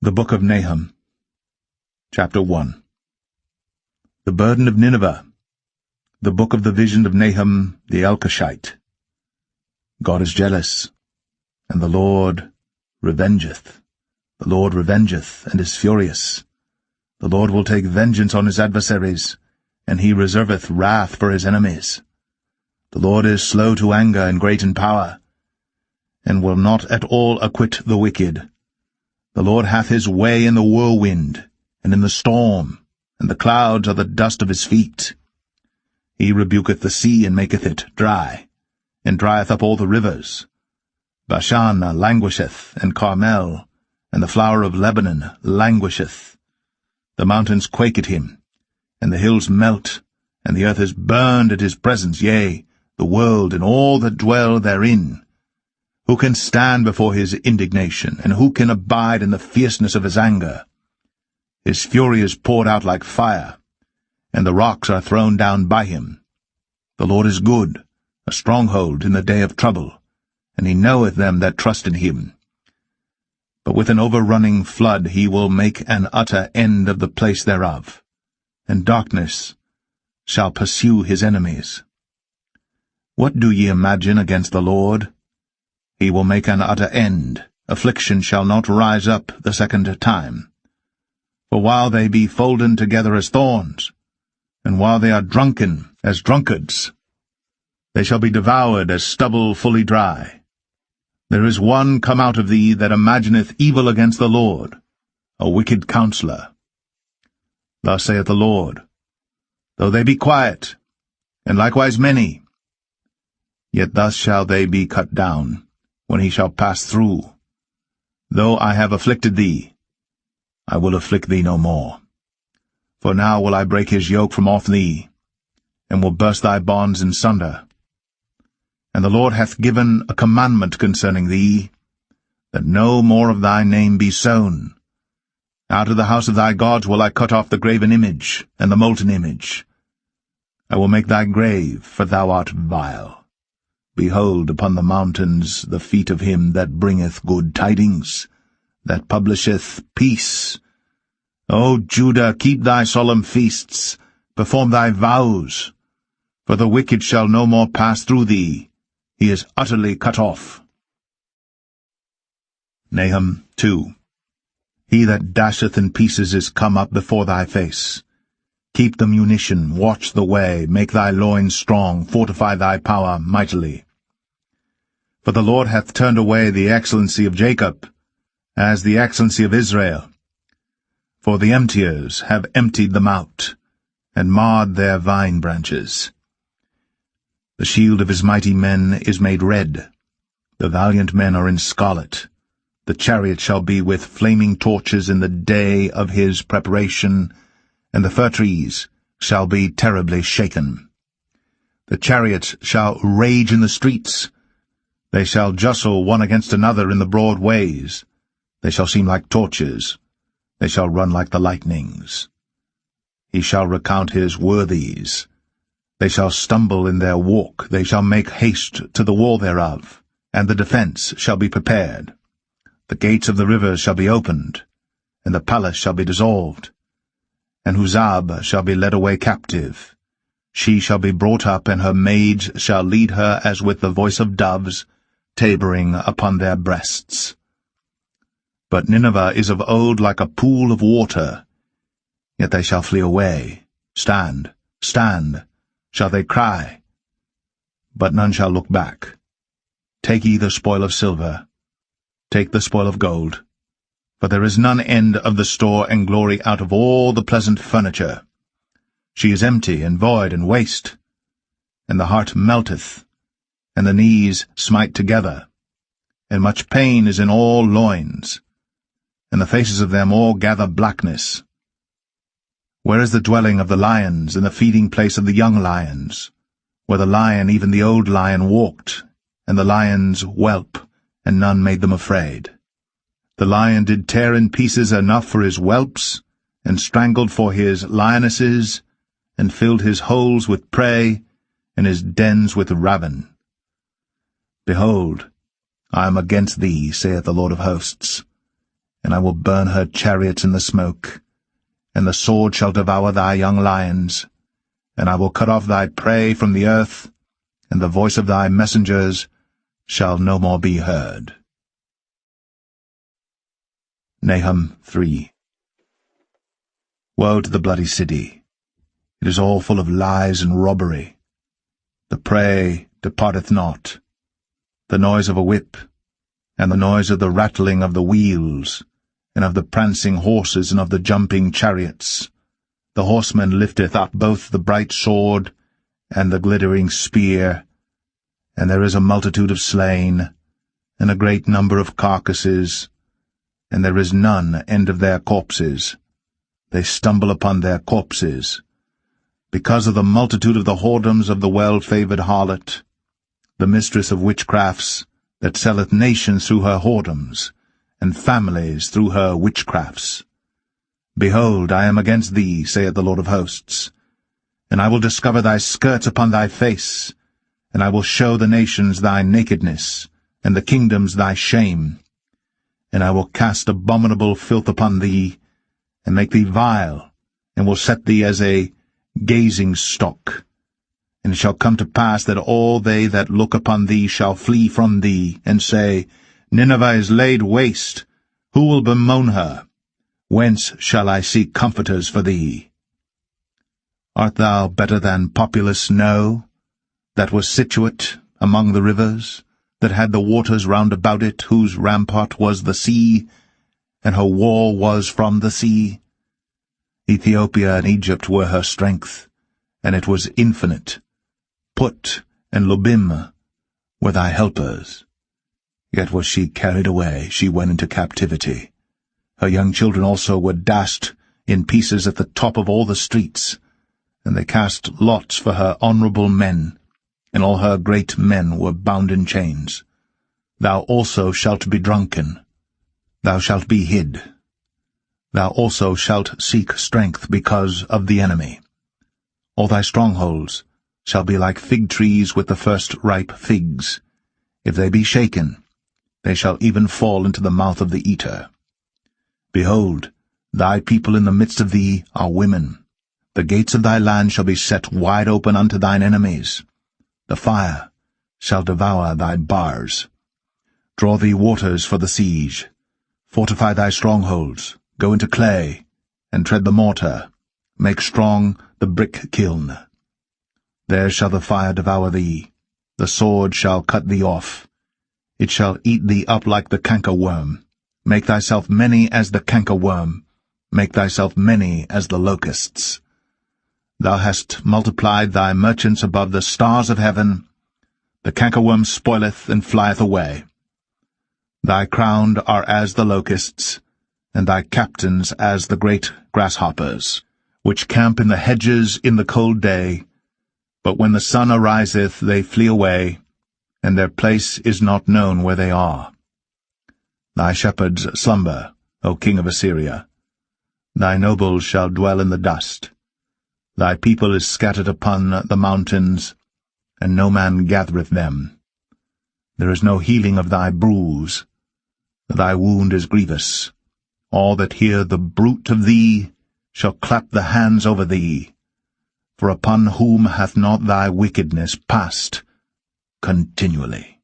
The Book of Nahum, Chapter 1. The burden of Nineveh. The book of the vision of Nahum the Elkoshite. God is jealous, and the Lord revengeth. The Lord revengeth, and is furious. The Lord will take vengeance on his adversaries, and he reserveth wrath for his enemies. The Lord is slow to anger and great in power, and will not at all acquit the wicked. The Lord hath his way in the whirlwind, and in the storm, and the clouds are the dust of his feet. He rebuketh the sea, and maketh it dry, and drieth up all the rivers. Bashan languisheth, and Carmel, and the flower of Lebanon languisheth. The mountains quake at him, and the hills melt, and the earth is burned at his presence, yea, the world and all that dwell therein. Who can stand before his indignation, and who can abide in the fierceness of his anger? His fury is poured out like fire, and the rocks are thrown down by him. The Lord is good, a stronghold in the day of trouble, and he knoweth them that trust in him. But with an overrunning flood he will make an utter end of the place thereof, and darkness shall pursue his enemies. What do ye imagine against the Lord? He will make an utter end. Affliction shall not rise up the second time. For while they be folden together as thorns, and while they are drunken as drunkards, they shall be devoured as stubble fully dry. There is one come out of thee that imagineth evil against the Lord, a wicked counselor. Thus saith the Lord, though they be quiet, and likewise many, yet thus shall they be cut down, when he shall pass through. Though I have afflicted thee, I will afflict thee no more. For now will I break his yoke from off thee, and will burst thy bonds in sunder. And the Lord hath given a commandment concerning thee, that no more of thy name be sown. Out of the house of thy gods will I cut off the graven image, and the molten image. I will make thy grave, for thou art vile. Behold upon the mountains the feet of him that bringeth good tidings, that publisheth peace. O Judah, keep thy solemn feasts, perform thy vows, for the wicked shall no more pass through thee. He is utterly cut off. Nahum 2. He that dasheth in pieces is come up before thy face. Keep the munition, watch the way, make thy loins strong, fortify thy power mightily. For the Lord hath turned away the excellency of Jacob, as the excellency of Israel. For the emptiers have emptied them out, and marred their vine branches. The shield of his mighty men is made red, the valiant men are in scarlet. The chariot shall be with flaming torches in the day of his preparation, and the fir trees shall be terribly shaken. The chariots shall rage in the streets. They shall justle one against another in the broad ways. They shall seem like torches. They shall run like the lightnings. He shall recount his worthies. They shall stumble in their walk. They shall make haste to the wall thereof, and the defense shall be prepared. The gates of the rivers shall be opened, and the palace shall be dissolved. And Huzzab shall be led away captive. She shall be brought up, and her maids shall lead her as with the voice of doves, tabering upon their breasts. But Nineveh is of old like a pool of water, yet they shall flee away. Stand, stand, shall they cry, but none shall look back. Take ye the spoil of silver, take the spoil of gold, for there is none end of the store and glory out of all the pleasant furniture. She is empty and void and waste, and the heart melteth, and the knees smite together, and much pain is in all loins, and the faces of them all gather blackness. Where is the dwelling of the lions, and the feeding place of the young lions, where the lion, even the old lion, walked, and the lions whelp, and none made them afraid? The lion did tear in pieces enough for his whelps, and strangled for his lionesses, and filled his holes with prey, and his dens with ravin. Behold, I am against thee, saith the Lord of hosts, and I will burn her chariots in the smoke, and the sword shall devour thy young lions, and I will cut off thy prey from the earth, and the voice of thy messengers shall no more be heard. Nahum 3. Woe to the bloody city! It is all full of lies and robbery. The prey departeth not. The noise of a whip, and the noise of the rattling of the wheels, and of the prancing horses, and of the jumping chariots. The horseman lifteth up both the bright sword and the glittering spear, and there is a multitude of slain, and a great number of carcasses, and there is none end of their corpses. They stumble upon their corpses, because of the multitude of the whoredoms of the well-favoured harlot, the mistress of witchcrafts, that selleth nations through her whoredoms, and families through her witchcrafts. Behold, I am against thee, saith the Lord of hosts, and I will discover thy skirts upon thy face, and I will show the nations thy nakedness, and the kingdoms thy shame. And I will cast abominable filth upon thee, and make thee vile, and will set thee as a gazing stock. And it shall come to pass that all they that look upon thee shall flee from thee, and say, Nineveh is laid waste. Who will bemoan her? Whence shall I seek comforters for thee? Art thou better than populous No, that was situate among the rivers, that had the waters round about it, whose rampart was the sea, and her wall was from the sea? Ethiopia and Egypt were her strength, and it was infinite. Put and Lubim were thy helpers. Yet was she carried away, she went into captivity. Her young children also were dashed in pieces at the top of all the streets, and they cast lots for her honourable men, and all her great men were bound in chains. Thou also shalt be drunken, thou shalt be hid. Thou also shalt seek strength because of the enemy. All thy strongholds shall be like fig trees with the first ripe figs. If they be shaken, they shall even fall into the mouth of the eater. Behold, thy people in the midst of thee are women. The gates of thy land shall be set wide open unto thine enemies. The fire shall devour thy bars. Draw thee waters for the siege. Fortify thy strongholds. Go into clay, and tread the mortar. Make strong the brick kiln. There shall the fire devour thee. The sword shall cut thee off. It shall eat thee up like the cankerworm. Make thyself many as the cankerworm. Make thyself many as the locusts. Thou hast multiplied thy merchants above the stars of heaven. The cankerworm spoileth and flieth away. Thy crowned are as the locusts, and thy captains as the great grasshoppers, which camp in the hedges in the cold day. But when the sun ariseth, they flee away, and their place is not known where they are. Thy shepherds slumber, O king of Assyria. Thy nobles shall dwell in the dust. Thy people is scattered upon the mountains, and no man gathereth them. There is no healing of thy bruise. Thy wound is grievous. All that hear the bruit of thee shall clap the hands over thee. For upon whom hath not thy wickedness passed continually?